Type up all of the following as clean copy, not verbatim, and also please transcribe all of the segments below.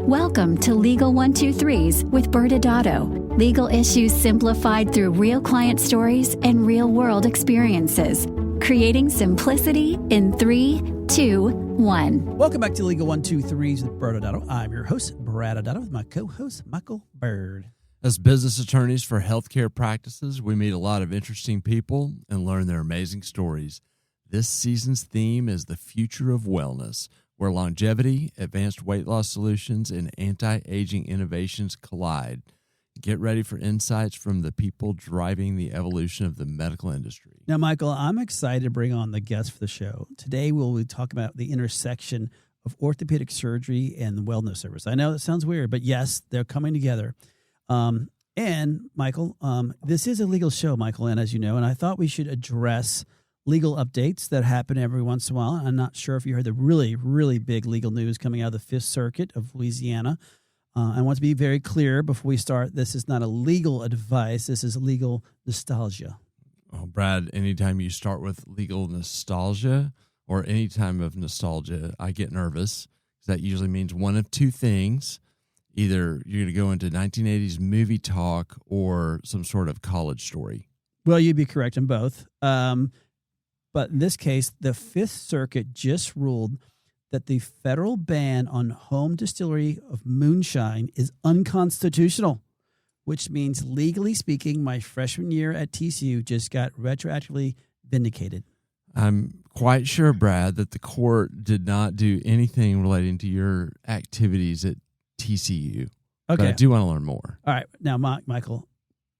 Welcome to Legal 123s with ByrdAdatto. Legal issues simplified through real client stories and real-world experiences. Creating simplicity in 3, 2, 1. Welcome back to Legal 123s with ByrdAdatto. I'm your host, ByrdAdatto, with my co-host, Michael Byrd. As business attorneys for healthcare practices, we meet a lot of interesting people and learn their amazing stories. This season's theme is the future of wellness, where longevity, advanced weight loss solutions, and anti-aging innovations collide. Get ready for insights from the people driving the evolution of the medical industry. Now, Michael, I'm excited to bring on the guest for the show. Today, we'll be talking about the intersection of orthopedic surgery and the wellness service. I know that sounds weird, but yes, they're coming together. And, Michael, this is a legal show, Michael, and as you know, and I thought we should address legal updates that happen every once in a while. I'm not sure if you heard the really, really big legal news coming out of the Fifth Circuit of Louisiana. I want to be very clear before we start. This is not a legal advice. This is legal nostalgia. Well, Brad, anytime you start with legal nostalgia or any time of nostalgia, I get nervous. That usually means one of two things. Either you're going to go into 1980s movie talk or some sort of college story. Well, you'd be correct in both. But in this case, the Fifth Circuit just ruled that the federal ban on home distillery of moonshine is unconstitutional, which means, legally speaking, my freshman year at TCU just got retroactively vindicated. I'm quite sure, Brad, that the court did not do anything relating to your activities at TCU. Okay. But I do want to learn more. All right. Now, Michael,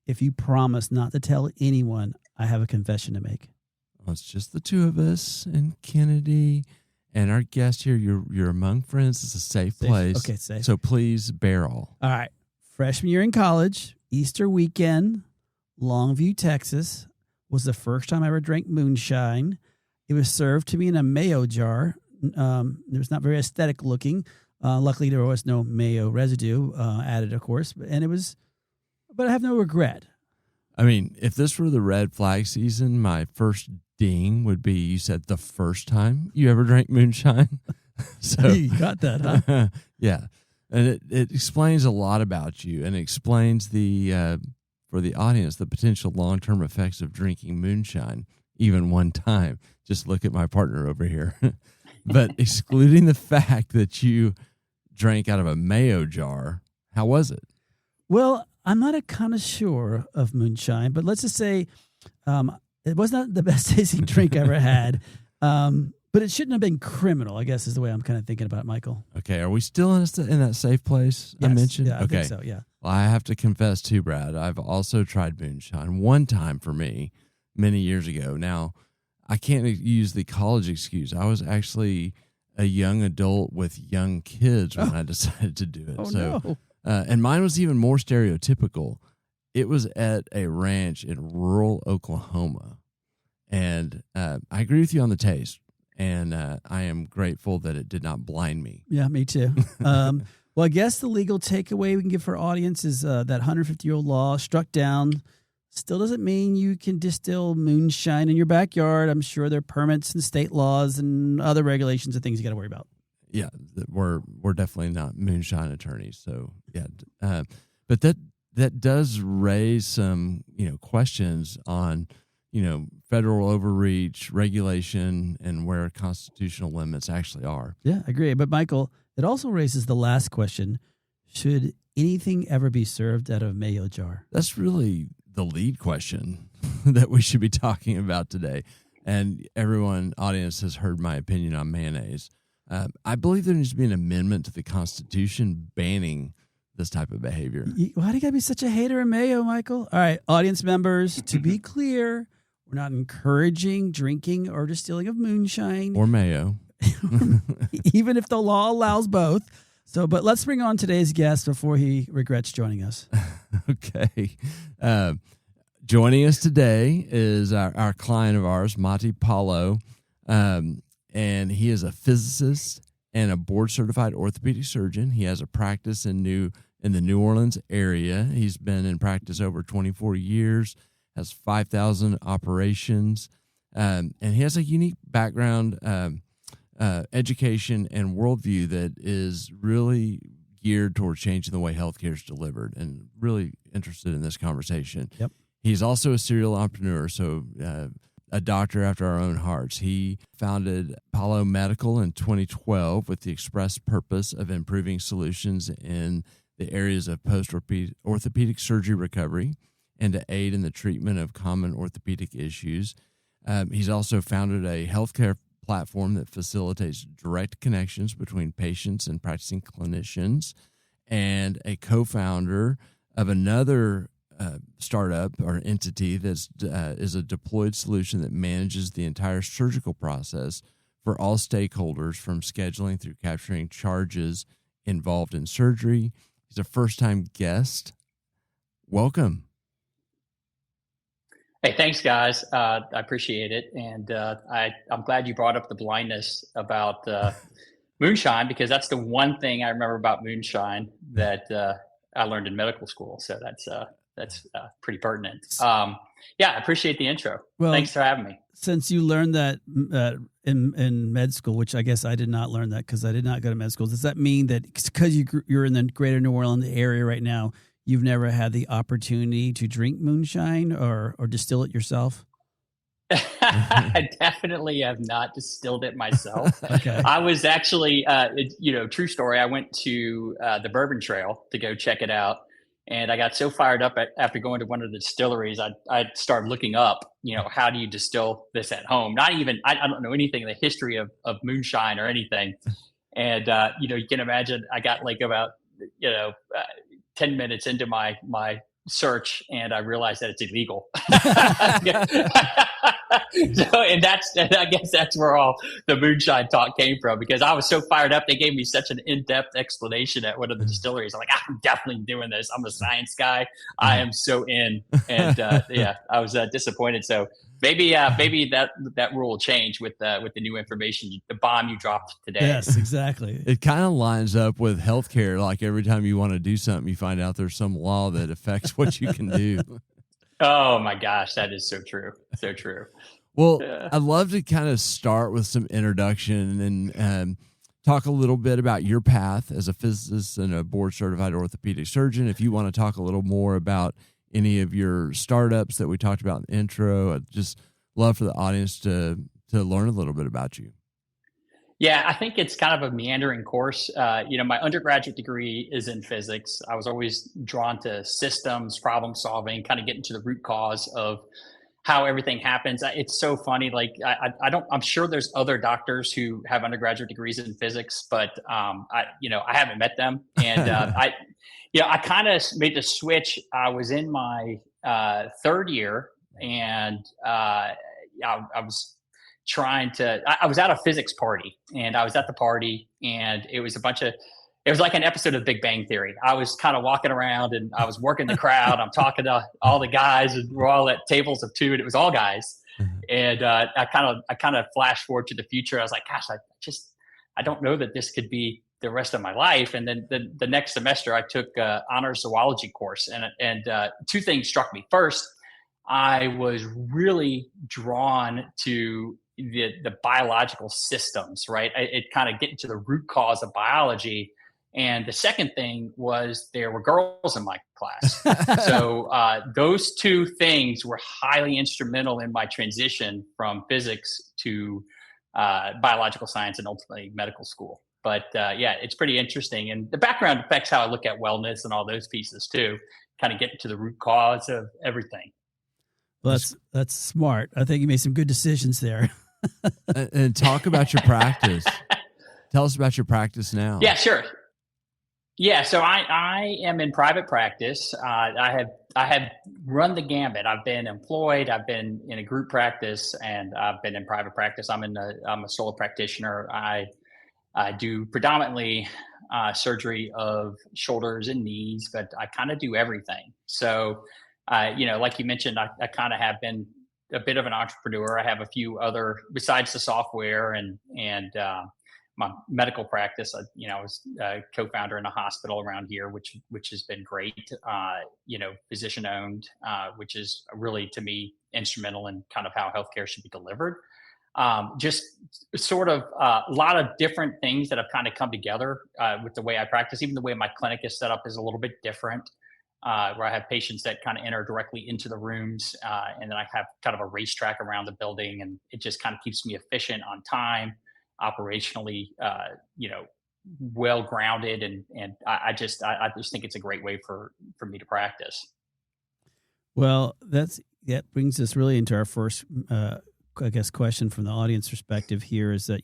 if you promise not to tell anyone, I have a confession to make. Well, it's just the two of us and Kennedy and our guest here. You're among friends. It's a safe place. Okay, safe. So please bear all. All right. Freshman year in college, Easter weekend, Longview, Texas, was the first time I ever drank moonshine. It was served to me in a mayo jar. It was not very aesthetic looking. Luckily, there was no mayo residue added, of course. But I have no regret. I mean, if this were the red flag season, my first ding would be, you said the first time you ever drank moonshine. So you got that, huh? Yeah. And it explains a lot about you, and explains for the audience, the potential long-term effects of drinking moonshine, even one time. Just look at my partner over here. But excluding the fact that you drank out of a mayo jar, how was it? Well, I'm not a connoisseur of moonshine, but let's just say it was not the best tasting drink I ever had. But it shouldn't have been criminal, I guess, is the way I'm kind of thinking about it, Michael. Okay. Are we still in that safe place Yes. I mentioned? Yeah, I okay. think so, yeah. Well, I have to confess too, Brad. I've also tried moonshine one time for me many years ago. Now, I can't use the college excuse. I was actually a young adult with young kids when I decided to do it. No. And mine was even more stereotypical. It was at a ranch in rural Oklahoma. And I agree with you on the taste. And I am grateful that it did not blind me. Yeah, me too. Well, I guess the legal takeaway we can give for our audience is that 150-year-old law struck down still doesn't mean you can distill moonshine in your backyard. I'm sure there are permits and state laws and other regulations and things you got to worry about. Yeah, we're definitely not moonshine attorneys. So yeah, but that does raise some questions on federal overreach, regulation, and where constitutional limits actually are. Yeah, I agree. But Michael, it also raises the last question: should anything ever be served out of a mayo jar? That's really the lead question that we should be talking about today. And everyone, audience, has heard my opinion on mayonnaise. I believe there needs to be an amendment to the Constitution banning this type of behavior. Why do you gotta be such a hater of mayo, Michael? All right, audience members, to be clear, we're not encouraging drinking or distilling of moonshine. Or mayo. Even if the law allows both. So, but let's bring on today's guest before he regrets joining us. Okay. Joining us today is our client of ours, Matti Palo. And he is a physicist and a board-certified orthopedic surgeon. He has a practice in the New Orleans area. He's been in practice over 24 years, has 5,000 operations, and he has a unique background, education, and worldview that is really geared towards changing the way healthcare is delivered, and really interested in this conversation. Yep. He's also a serial entrepreneur, so a doctor after our own hearts. He founded Palo Medical in 2012 with the express purpose of improving solutions in the areas of post-orthopedic surgery recovery and to aid in the treatment of common orthopedic issues. He's also founded a healthcare platform that facilitates direct connections between patients and practicing clinicians, and a co-founder of another startup or entity that is a deployed solution that manages the entire surgical process for all stakeholders, from scheduling through capturing charges involved in surgery. He's a first-time guest. Welcome. Hey, thanks, guys. I appreciate it. And I'm glad you brought up the blindness about moonshine, because that's the one thing I remember about moonshine that I learned in medical school. So that's pretty pertinent. Yeah, I appreciate the intro. Well, thanks for having me. Since you learned that in med school, which I guess I did not learn that because I did not go to med school, does that mean that because you're in the greater New Orleans area right now, you've never had the opportunity to drink moonshine or distill it yourself? I definitely have not distilled it myself. Okay. I was actually, true story. I went to the Bourbon Trail to go check it out. And I got so fired up after going to one of the distilleries, I started looking up, how do you distill this at home? Not even, I don't know anything in the history of moonshine or anything. And, you can imagine I got like about, 10 minutes into my search, and I realized that it's illegal. I guess that's where all the moonshine talk came from, because I was so fired up. They gave me such an in-depth explanation at one of the distilleries. I'm like, I'm definitely doing this. I'm a science guy. I am so in. And I was disappointed. So maybe that rule will change with the new information, the bomb you dropped today. Yes, exactly. It kind of lines up with healthcare. Like every time you want to do something, you find out there's some law that affects what you can do. Oh my gosh, that is so true. So true. Well, I'd love to kind of start with some introduction and talk a little bit about your path as a physicist and a board-certified orthopedic surgeon. If you want to talk a little more about any of your startups that we talked about in the intro, I'd just love for the audience to learn a little bit about you. Yeah, I think it's kind of a meandering course. My undergraduate degree is in physics. I was always drawn to systems, problem solving, kind of getting to the root cause of how everything happens. It's so funny. Like I'm sure there's other doctors who have undergraduate degrees in physics, but I haven't met them. And I kind of made the switch. I was in my third year, and I was I was at a physics party, and I was at the party, and it was it was like an episode of Big Bang Theory. I was kind of walking around, and I was working the crowd. I'm talking to all the guys, and we're all at tables of two, and it was all guys. And I kind of flashed forward to the future. I was like, gosh, I don't know that this could be the rest of my life. And then the next semester, I took honors zoology course, and two things struck me. First, I was really drawn to the biological systems, right? It kind of getting to the root cause of biology. And the second thing was there were girls in my class. So those two things were highly instrumental in my transition from physics to biological science and ultimately medical school. But it's pretty interesting. And the background affects how I look at wellness and all those pieces too, kind of getting to the root cause of everything. Well, that's smart. I think you made some good decisions there. And talk about your practice. Tell us about your practice now. Yeah, sure. Yeah, so I am in private practice. I have run the gambit. I've been employed. I've been in a group practice, and I've been in private practice. I'm a solo practitioner. I do predominantly surgery of shoulders and knees, but I kind of do everything. So, like you mentioned, I kind of have been a bit of an entrepreneur. I have a few other, besides the software and my medical practice. I was a co-founder in a hospital around here, which has been great. Physician owned, which is really, to me, instrumental in kind of how healthcare should be delivered. just sort of a lot of different things that have kind of come together with the way I practice. Even the way my clinic is set up is a little bit different, where I have patients that kind of enter directly into the rooms, and then I have kind of a racetrack around the building, and it just kind of keeps me efficient on time, operationally, well grounded, and I just think it's a great way for me to practice. Well, that brings us really into our first, I guess, question from the audience perspective here is that,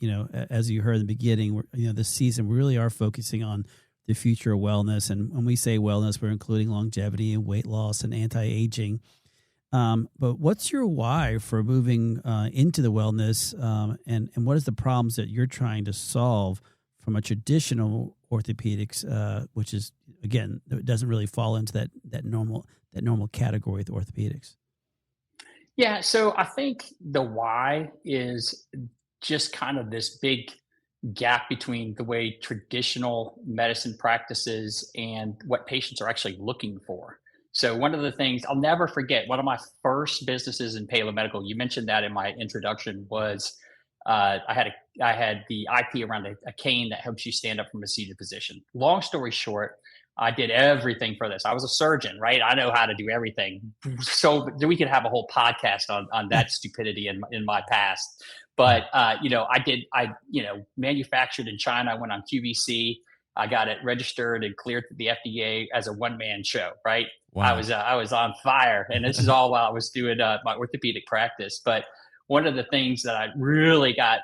as you heard in the beginning, this season we really are focusing on the future of wellness. And when we say wellness, we're including longevity and weight loss and anti-aging. But what's your why for moving into the wellness, and what is the problems that you're trying to solve from a traditional orthopedics, which is, again, it doesn't really fall into that normal category with orthopedics? Yeah, so I think the why is just kind of this big gap between the way traditional medicine practices and what patients are actually looking for. So one of the things I'll never forget, one of my first businesses in paleo-medical, you mentioned that in my introduction, was I had the IP around a cane that helps you stand up from a seated position. Long story short, I did everything for this. I was a surgeon, right? I know how to do everything. So we could have a whole podcast on that stupidity in my past. But I manufactured in China. I went on QVC. I got it registered and cleared through the FDA as a one-man show, right? Wow. I was on fire, and this is all while I was doing my orthopedic practice. But one of the things that I really got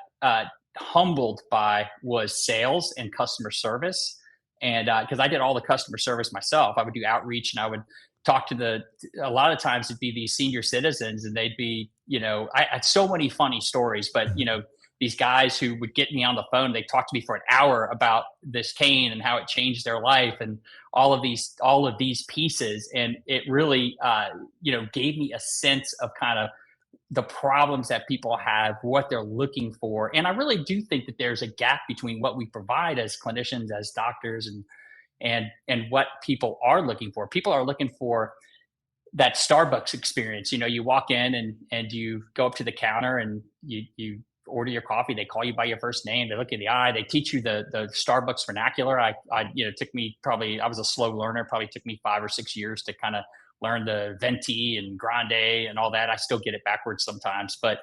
humbled by was sales and customer service. And because I did all the customer service myself, I would do outreach and I would talk to a lot of times it'd be these senior citizens, and they'd be, I had so many funny stories, but these guys who would get me on the phone, they talked to me for an hour about this cane and how it changed their life and all of these pieces. And it really, gave me a sense of kind of the problems that people have, what they're looking for. And I really do think that there's a gap between what we provide as clinicians, as doctors, and what people are looking for. People are looking for that Starbucks experience. You walk in and you go up to the counter and you order your coffee. They call you by your first name. They look in the eye. They teach you the Starbucks vernacular. I took me I was a slow learner. Probably took me 5 or 6 years to kind of learn the venti and grande and all that. I still get it backwards sometimes, but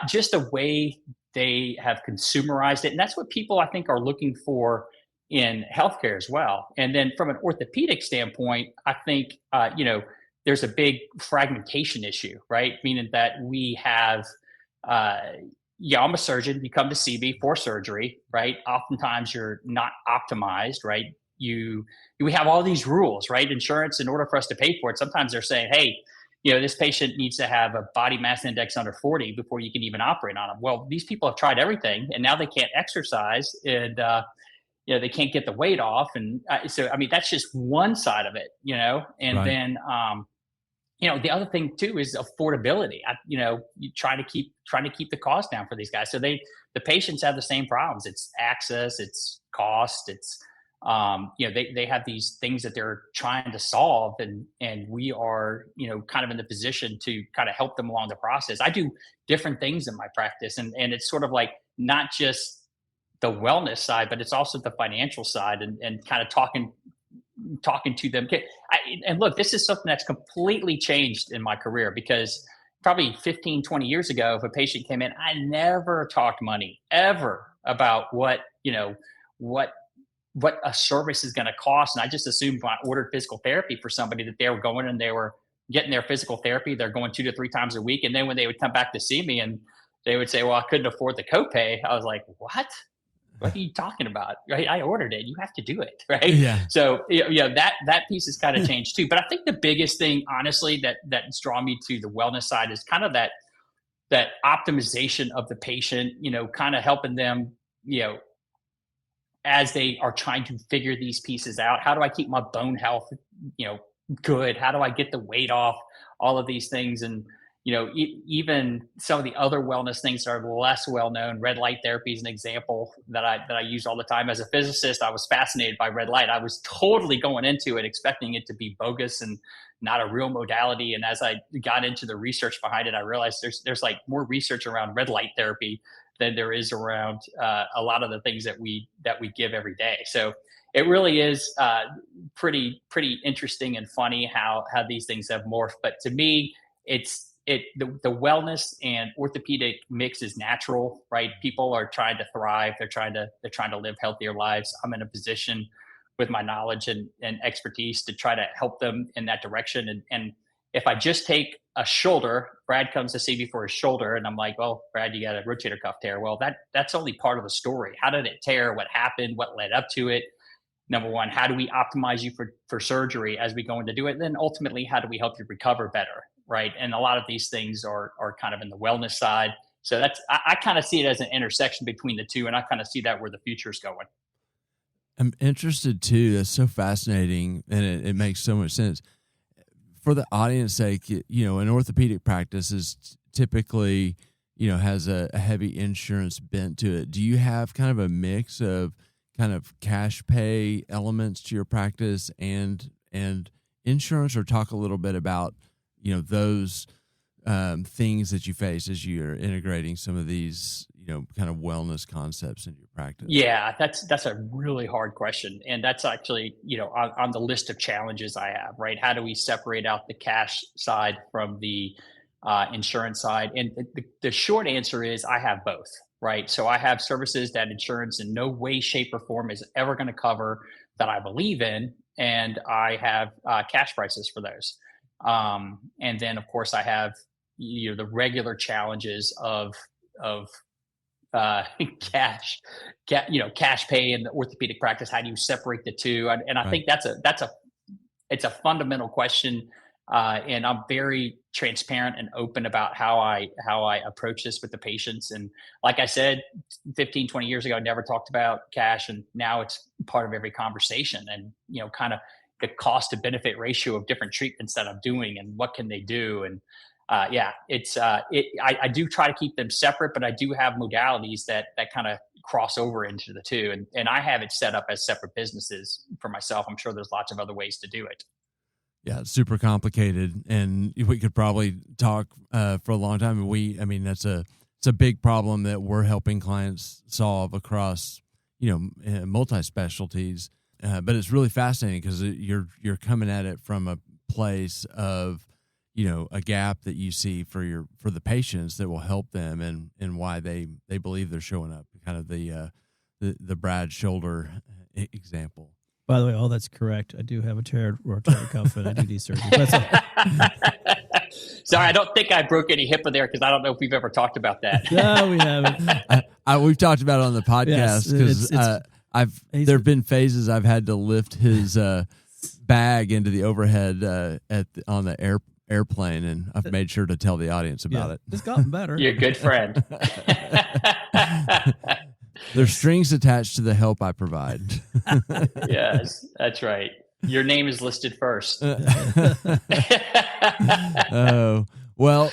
just the way they have consumerized it. And that's what people, I think, are looking for in healthcare as well. And then from an orthopedic standpoint, I think, there's a big fragmentation issue, right? Meaning that we have, I'm a surgeon. You come to see me for surgery, right? Oftentimes you're not optimized, right? We have all these rules, right? Insurance, in order for us to pay for it, sometimes they're saying, hey, this patient needs to have a body mass index under 40 before you can even operate on them. Well, these people have tried everything, and now they can't exercise, and they can't get the weight off. And so, I mean, that's just one side of it, and right. Then, the other thing too is affordability. You trying to keep the cost down for these guys. So the patients have the same problems. It's access, it's cost, it's they have these things that they're trying to solve, and we are kind of in the position to kind of help them along the process. I do different things in my practice, and it's sort of like not just the wellness side, but it's also the financial side, and kind of talking to them. And look, this is something that's completely changed in my career, because probably 15, 20 years ago, if a patient came in, I never talked money ever about what a service is going to cost. And I just assumed when I ordered physical therapy for somebody that they were going and they were getting their physical therapy. They're going 2 to 3 times a week. And then when they would come back to see me and they would say, well, I couldn't afford the copay, I was like, what are you talking about? Right? I ordered it. You have to do it. Right. Yeah. So, that piece has kind of changed too. But I think the biggest thing, honestly, that's drawn me to the wellness side is kind of that optimization of the patient, kind of helping them, as they are trying to figure these pieces out. How do I keep my bone health, good? How do I get the weight off? All of these things. And, even some of the other wellness things that are less well known. Red light therapy is an example that I use all the time. As a physicist, I was fascinated by red light. I was totally going into it expecting it to be bogus and not a real modality. And as I got into the research behind it, I realized there's like more research around red light therapy than there is around a lot of the things that we give every day. So it really is pretty interesting and funny how these things have morphed. But to me, the wellness and orthopedic mix is natural, right? People are trying to thrive. They're trying to live healthier lives. I'm in a position with my knowledge and expertise to try to help them in that direction. And if I just take a shoulder, Brad comes to see me for his shoulder, and I'm like, well, Brad, you got a rotator cuff tear. Well, that's only part of the story. How did it tear? What happened? What led up to it? Number one, how do we optimize you for surgery as we go in to do it? And then ultimately, how do we help you recover better? Right. And a lot of these things are kind of in the wellness side. So I kind of see it as an intersection between the two. And I kind of see that where the future is going. I'm interested too. That's so fascinating. And it makes so much sense. For the audience sake, an orthopedic practice is typically, has a heavy insurance bent to it. Do you have kind of a mix of kind of cash pay elements to your practice and insurance, or talk a little bit about those things that you face as you're integrating some of these, kind of wellness concepts into your practice? Yeah, that's a really hard question. And that's actually, on the list of challenges I have, right? How do we separate out the cash side from the insurance side? And the short answer is I have both, right? So I have services that insurance in no way, shape, or form is ever going to cover that I believe in. And I have cash prices for those. And then of course I have, the regular challenges of cash pay in the orthopedic practice. How do you separate the two? And I think it's a fundamental question. And I'm very transparent and open about how I approach this with the patients. And like I said, 15, 20 years ago, I never talked about cash, and now it's part of every conversation. And, kind of the cost to benefit ratio of different treatments that I'm doing and what can they do. And I do try to keep them separate, but I do have modalities that kind of cross over into the two. And I have it set up as separate businesses for myself. I'm sure there's lots of other ways to do it. Yeah, it's super complicated, and we could probably talk for a long time. It's a big problem that we're helping clients solve across, multi-specialties. But it's really fascinating because you're coming at it from a place of, a gap that you see for the patients that will help them and why they believe they're showing up. Kind of the Brad shoulder example. By the way, all that's correct. I do have a teared rotator cuff, and I do need surgery. Sorry, I don't think I broke any hip in there because I don't know if we've ever talked about that. No, we haven't. We've talked about it on the podcast because there have been phases I've had to lift his bag into the overhead on the airplane, and I've made sure to tell the audience about it. It's gotten better. You're a good friend. There's strings attached to the help I provide. Yes, that's right. Your name is listed first. Oh, well,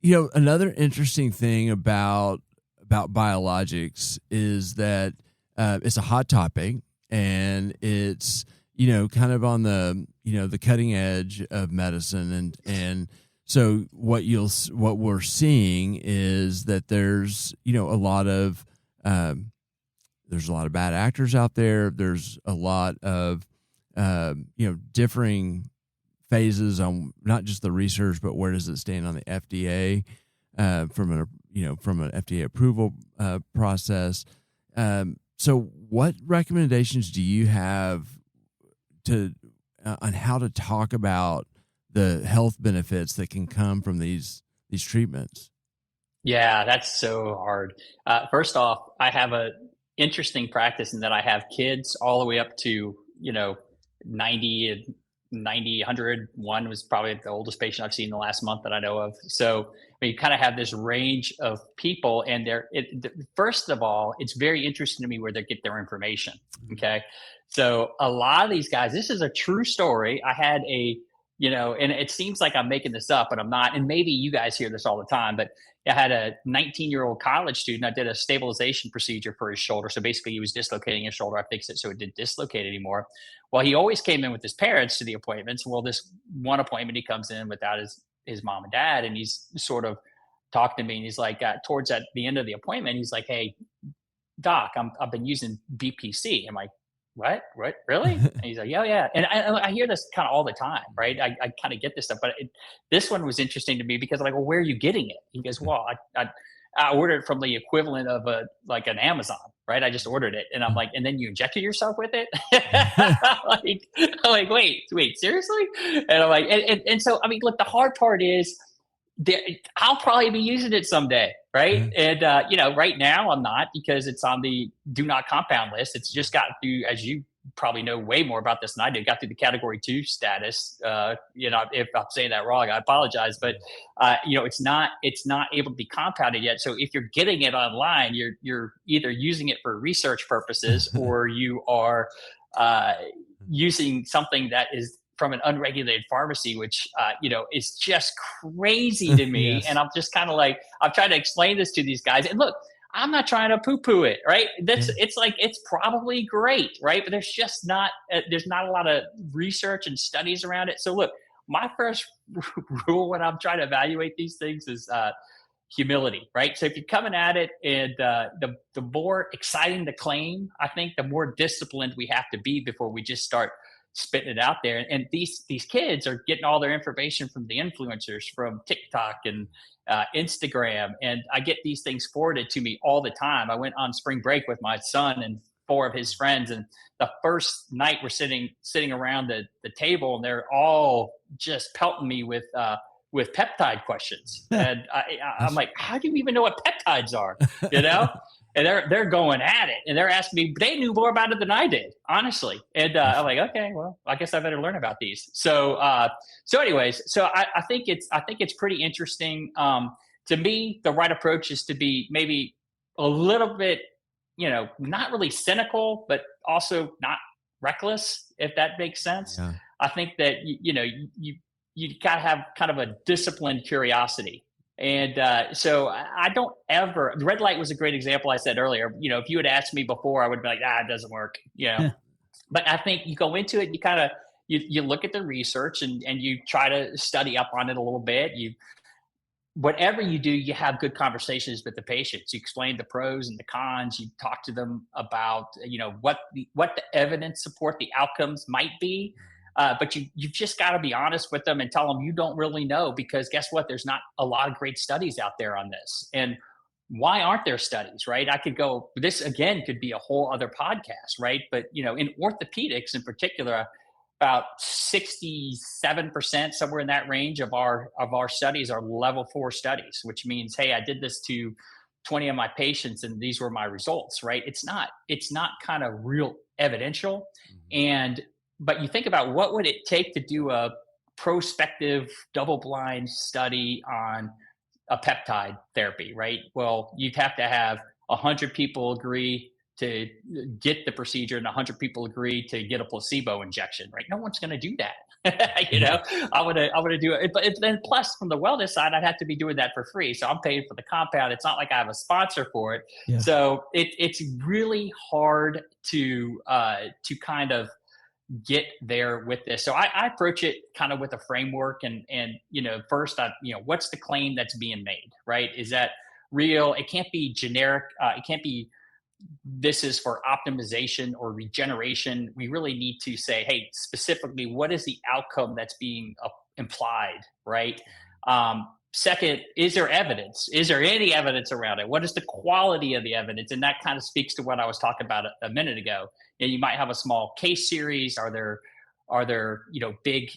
another interesting thing about biologics is that it's a hot topic, and it's, kind of on the, the cutting edge of medicine. And so what we're seeing is that there's, there's a lot of bad actors out there. There's a lot of, differing phases on not just the research, but where does it stand on the FDA, from an FDA approval process. So what recommendations do you have on how to talk about the health benefits that can come from these treatments? Yeah, that's so hard. First off, I have a interesting practice in that I have kids all the way up to, 90, 100. One was probably the oldest patient I've seen in the last month that I know of. So you kind of have this range of people, and first of all, it's very interesting to me where they get their information. Okay. So a lot of these guys, this is a true story. I had a and it seems like I'm making this up, but I'm not. And maybe you guys hear this all the time, but I had a 19-year-old college student. I did a stabilization procedure for his shoulder. So basically he was dislocating his shoulder. I fixed it so it didn't dislocate anymore. Well, he always came in with his parents to the appointments. Well, this one appointment, he comes in without his mom and dad, and he's sort of talking to me, and he's like, towards at the end of the appointment, he's like, "Hey, doc, I've been using BPC." I'm like, what, really? And he's like, yeah. And I hear this kind of all the time, right? I kind of get this stuff, but this one was interesting to me because I'm like, well, where are you getting it? He goes, well, I ordered it from the equivalent of an Amazon, right? I just ordered it. And I'm like, and then you injected yourself with it? I'm like, wait, seriously? And I'm like, and so, I mean, look, the hard part is, I'll probably be using it someday, right? Mm-hmm. And right now I'm not, because it's on the do not compound list. It's just got through, as you probably know way more about this than I did, got through the category 2 status. If I'm saying that wrong, I apologize, but it's not able to be compounded yet. So if you're getting it online, you're either using it for research purposes or you are using something that is from an unregulated pharmacy, which, is just crazy to me. Yes. And I'm just kind of like, I'm trying to explain this to these guys. And look, I'm not trying to poo-poo it, right? It's like, it's probably great, right? But there's just not a lot of research and studies around it. So look, my first rule when I'm trying to evaluate these things is humility, right? So if you're coming at it and the more exciting the claim, I think the more disciplined we have to be before we just start spitting it out there. And these kids are getting all their information from the influencers, from TikTok and Instagram. And I get these things forwarded to me all the time. I went on spring break with my son and 4 of his friends. And the first night we're sitting around the table, and they're all just pelting me with peptide questions. And I'm like, how do you even know what peptides are? And they're going at it, and they're asking me. They knew more about it than I did, honestly. And I'm like, okay, well, I guess I better learn about these. So anyways, I think it's pretty interesting. To me, the right approach is to be maybe a little bit, not really cynical, but also not reckless, if that makes sense. Yeah. I think that you got to have kind of a disciplined curiosity. And so I don't ever, red light was a great example I said earlier. If you had asked me before, I would be like, it doesn't work, Yeah. But I think you go into it, you kind of, you look at the research and you try to study up on it a little bit. Whatever you do, you have good conversations with the patients. You explain the pros and the cons. You talk to them about, what the evidence support the outcomes might be. But you've just got to be honest with them and tell them you don't really know, because guess what? There's not a lot of great studies out there on this. And why aren't there studies, right? I could go, this again could be a whole other podcast, right? But, in orthopedics in particular, about 67%, somewhere in that range of our studies are level 4 studies, which means, hey, I did this to 20 of my patients and these were my results, right? It's not kind of real evidential. But you think about what would it take to do a prospective double-blind study on a peptide therapy, right? Well, you'd have to have 100 people agree to get the procedure and 100 people agree to get a placebo injection, right? No one's going to do that. I want to do it. But then plus from the wellness side, I'd have to be doing that for free. So I'm paying for the compound. It's not like I have a sponsor for it. Yeah. So it's really hard to kind of get there with this. So I approach it kind of with a framework and first, what's the claim that's being made, right? Is that real? It can't be generic. It can't be, this is for optimization or regeneration. We really need to say, hey, specifically, what is the outcome that's being implied, right? Second, is there evidence? Is there any evidence around it? What is the quality of the evidence? And that kind of speaks to what I was talking about a minute ago. You might have a small case series. Are there big,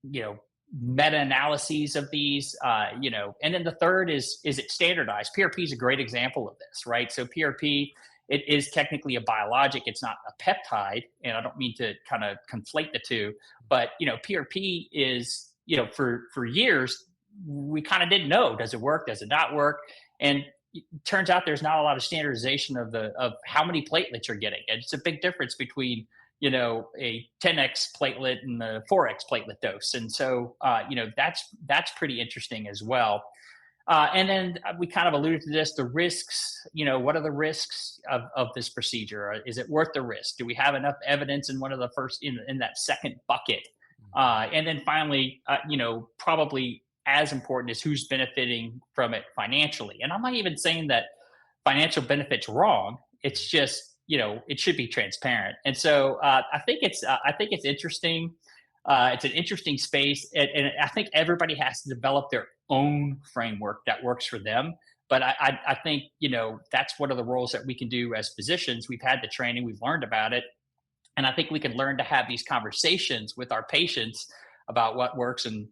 meta-analyses of these, and then the third is it standardized? PRP is a great example of this, right? So PRP, it is technically a biologic. It's not a peptide. And I don't mean to kind of conflate the two, but, PRP is, for years, we kind of didn't know, does it work? Does it not work? And it turns out there's not a lot of standardization of how many platelets you're getting. And it's a big difference between, a 10x platelet and the 4x platelet dose. And so, that's pretty interesting as well. And then we kind of alluded to this, the risks, what are the risks of this procedure? Is it worth the risk? Do we have enough evidence in one of the first, in that second bucket? And then finally, probably as important is who's benefiting from it financially. And I'm not even saying that financial benefit's wrong. It's just, it should be transparent. And so I think it's interesting. It's an interesting space. And I think everybody has to develop their own framework that works for them. But I think, that's one of the roles that we can do as physicians. We've had the training, we've learned about it. And I think we can learn to have these conversations with our patients about what works and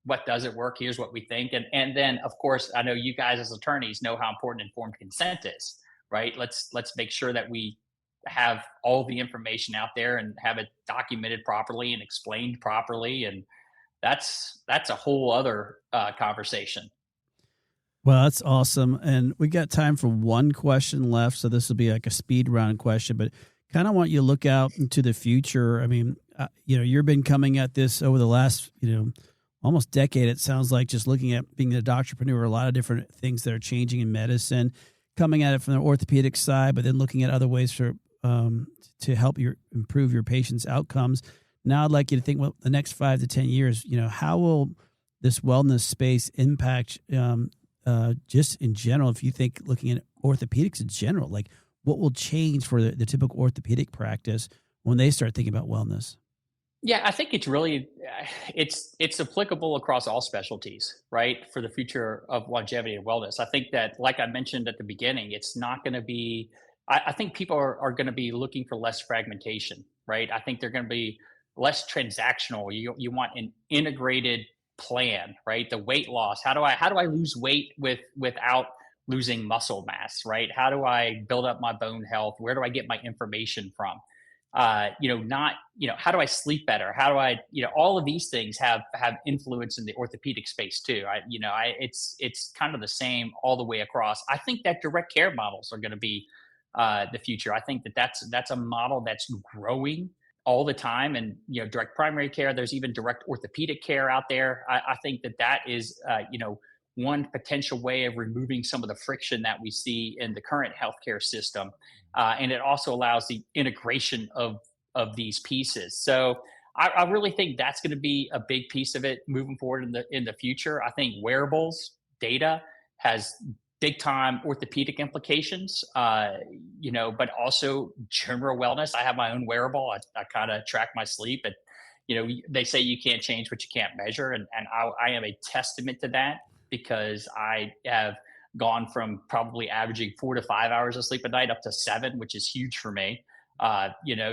what doesn't work. Here's what we think. And then, of course, I know you guys as attorneys know how important informed consent is, right? Let's make sure that we have all the information out there and have it documented properly and explained properly. And that's a whole other conversation. Well, that's awesome. And we got time for one question left. So this will be like a speed round question, but kind of want you to look out into the future. I mean, you've been coming at this over the last, almost decade. It sounds like, just looking at being a doctorpreneur, a lot of different things that are changing in medicine, coming at it from the orthopedic side, but then looking at other ways to help improve your patients' outcomes. Now I'd like you to think, well, the next 5 to 10 years, how will this wellness space impact just in general? If you think looking at orthopedics in general, like what will change for the typical orthopedic practice when they start thinking about wellness? Yeah, I think it's really, it's applicable across all specialties, right? For the future of longevity and wellness. I think that, like I mentioned at the beginning, it's not going to be, I think people are going to be looking for less fragmentation, right? I think they're going to be less transactional. You want an integrated plan, right? The weight loss. How do I lose weight without losing muscle mass, right? How do I build up my bone health? Where do I get my information from? How do I sleep better? How do I, all of these things have influence in the orthopedic space too. It's kind of the same all the way across. I think that direct care models are going to be the future. I think that's a model that's growing all the time. And, direct primary care, there's even direct orthopedic care out there. I think that is, one potential way of removing some of the friction that we see in the current healthcare system. And it also allows the integration of these pieces. So I really think that's going to be a big piece of it moving forward in the future. I think wearables data has big time orthopedic implications, but also general wellness. I have my own wearable. I kind of track my sleep, and they say you can't change what you can't measure, and I am a testament to that, because I have gone from probably averaging 4 to 5 hours of sleep a night up to 7, which is huge for me.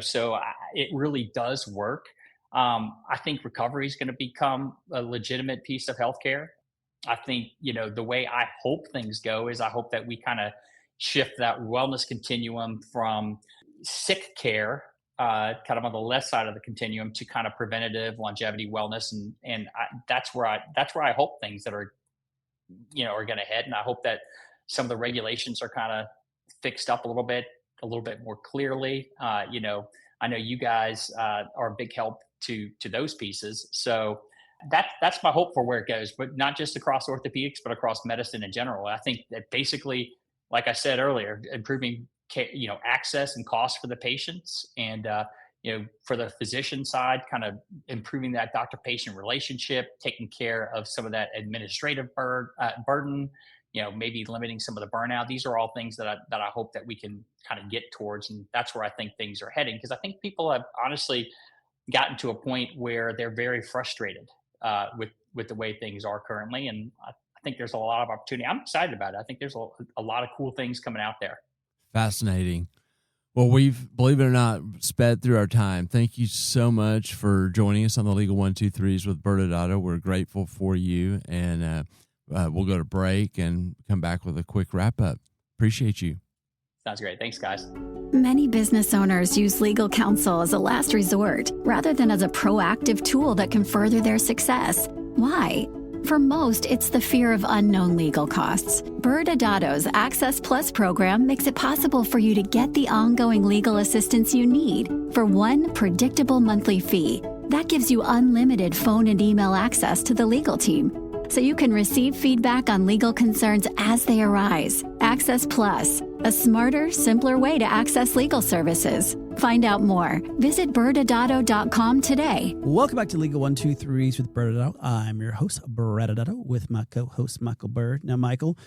So it really does work. I think recovery is going to become a legitimate piece of healthcare. I think, the way I hope things go is I hope that we kind of shift that wellness continuum from sick care, kind of on the left side of the continuum, to kind of preventative longevity wellness. And that's where I hope things that are going to head. And I hope that some of the regulations are kind of fixed up a little bit more clearly. I know you guys are a big help to those pieces. So that's my hope for where it goes, but not just across orthopedics, but across medicine in general. I think that basically, like I said earlier, improving access and cost for the patients, and for the physician side, kind of improving that doctor-patient relationship, taking care of some of that administrative burden, maybe limiting some of the burnout. These are all things that I hope that we can kind of get towards, and that's where I think things are heading. Because I think people have honestly gotten to a point where they're very frustrated with the way things are currently, and I think there's a lot of opportunity. I'm excited about it. I think there's a lot of cool things coming out there. Fascinating. Well, we've, believe it or not, sped through our time. Thank you so much for joining us on the Legal 1-2-3s with ByrdAdatto. We're grateful for you, and we'll go to break and come back with a quick wrap-up. Appreciate you. Sounds great. Thanks, guys. Many business owners use legal counsel as a last resort rather than as a proactive tool that can further their success. Why? For most, it's the fear of unknown legal costs. ByrdAdatto's Access Plus program makes it possible for you to get the ongoing legal assistance you need for one predictable monthly fee. That gives you unlimited phone and email access to the legal team, so you can receive feedback on legal concerns as they arise. Access Plus, a smarter, simpler way to access legal services. Find out more. Visit ByrdAdatto.com today. Welcome back to Legal 123s with ByrdAdatto. I'm your host, ByrdAdatto, with my co-host, Michael Byrd. Now, Michael,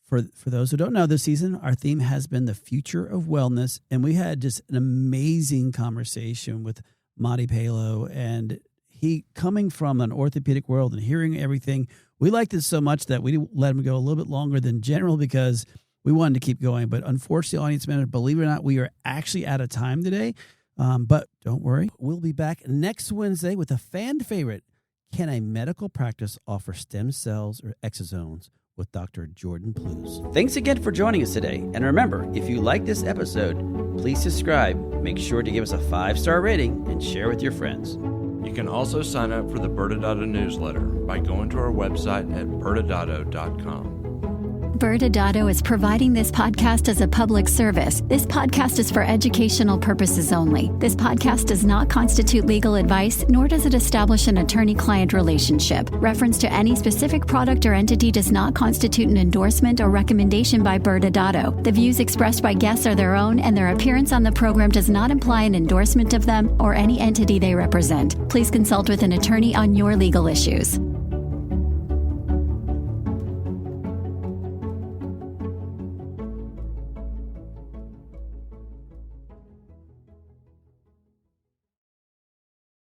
for those who don't know, this season, our theme has been the future of wellness, and we had just an amazing conversation with Matti Palo, and he, coming from an orthopedic world and hearing everything, we liked it so much that we let him go a little bit longer than general because we wanted to keep going. But unfortunately, audience members, believe it or not, we are actually out of time today. But don't worry, we'll be back next Wednesday with a fan favorite. Can a medical practice offer stem cells or exosomes? With Dr. Jordan Plews. Thanks again for joining us today. And remember, if you like this episode, please subscribe. Make sure to give us a 5-star rating and share with your friends. You can also sign up for the ByrdAdatto newsletter by going to our website at ByrdAdatto.com. ByrdAdatto is providing this podcast as a public service. This podcast is for educational purposes only. This podcast does not constitute legal advice, nor does it establish an attorney-client relationship. Reference to any specific product or entity does not constitute an endorsement or recommendation by ByrdAdatto. The views expressed by guests are their own, and their appearance on the program does not imply an endorsement of them or any entity they represent. Please consult with an attorney on your legal issues.